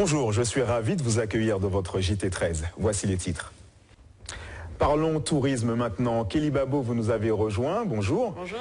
Bonjour, je suis ravi de vous accueillir dans votre JT13. Voici les titres. Parlons tourisme maintenant. Kelly Babo, vous nous avez rejoint. Bonjour. Bonjour.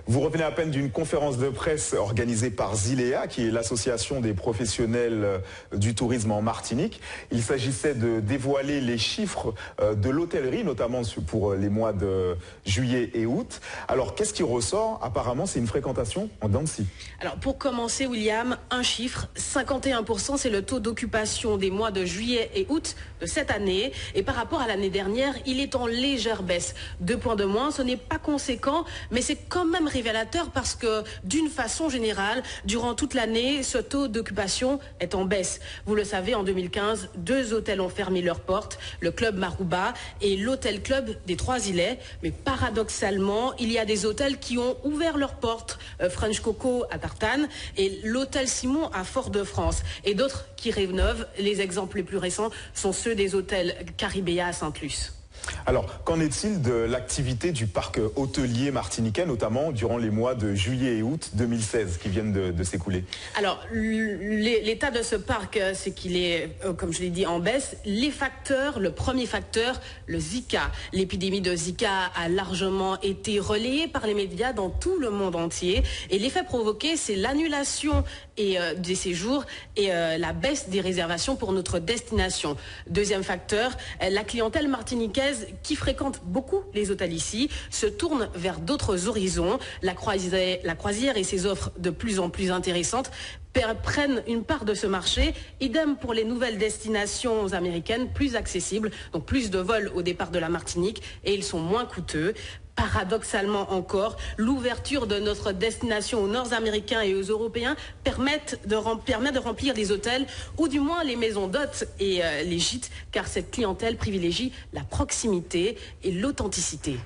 Vous revenez à peine d'une conférence de presse organisée par Zilea, qui est l'association des professionnels du tourisme en Martinique. Il s'agissait de dévoiler les chiffres de l'hôtellerie, notamment pour les mois de juillet et août. Alors, qu'est-ce qui ressort? Apparemment, c'est une fréquentation en dents de scie. Alors, pour commencer, William, un chiffre, 51%, c'est le taux d'occupation des mois de juillet et août de cette année. Et par rapport à l'année dernière, il est en légère baisse. 2 points de moins, ce n'est pas conséquent, mais c'est quand même révélateur parce que d'une façon générale, durant toute l'année, ce taux d'occupation est en baisse. Vous le savez, en 2015, 2 hôtels ont fermé leurs portes, le Club Marouba et l'Hôtel Club des Trois-Îlets. Mais paradoxalement, il y a des hôtels qui ont ouvert leurs portes, French Coco à Tartane et l'Hôtel Simon à Fort-de-France. Et d'autres qui rénovent. Les exemples les plus récents sont ceux des hôtels Caribéa à Sainte-Luce. Alors, qu'en est-il de l'activité du parc hôtelier martiniquais, notamment durant les mois de juillet et août 2016 qui viennent de s'écouler? Alors, l'état de ce parc, c'est qu'il est, comme je l'ai dit, en baisse. Les facteurs, le premier facteur, le Zika. L'épidémie de Zika a largement été relayée par les médias dans tout le monde entier. Et l'effet provoqué, c'est l'annulation des séjours et la baisse des réservations pour notre destination. Deuxième facteur, la clientèle martiniquaise qui fréquente beaucoup les hôtels ici se tourne vers d'autres horizons. La croisière et ses offres de plus en plus intéressantes prennent une part de ce marché. Idem pour les nouvelles destinations américaines plus accessibles, donc plus de vols au départ de la Martinique et ils sont moins coûteux. Paradoxalement encore, l'ouverture de notre destination aux Nord-Américains et aux Européens permet de remplir les hôtels ou du moins les maisons d'hôtes et les gîtes, car cette clientèle privilégie la proximité et l'authenticité.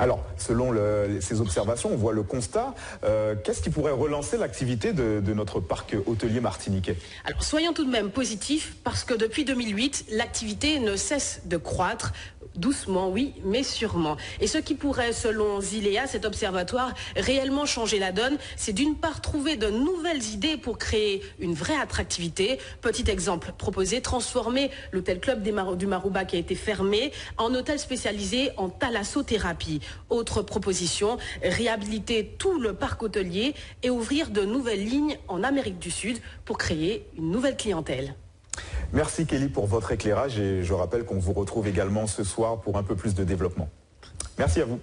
Alors, selon ces observations, on voit le constat. Qu'est-ce qui pourrait relancer l'activité de notre parc hôtelier martiniquais? Alors, soyons tout de même positifs, parce que depuis 2008, l'activité ne cesse de croître. Doucement, oui, mais sûrement. Et ce qui pourrait, selon Zilea, cet observatoire, réellement changer la donne, c'est d'une part trouver de nouvelles idées pour créer une vraie attractivité. Petit exemple proposé, transformer l'hôtel Club du Marouba qui a été fermé en hôtel spécialisé en thalassothérapie. Autre proposition, réhabiliter tout le parc hôtelier et ouvrir de nouvelles lignes en Amérique du Sud pour créer une nouvelle clientèle. Merci Kelly pour votre éclairage et je rappelle qu'on vous retrouve également ce soir pour un peu plus de développement. Merci à vous.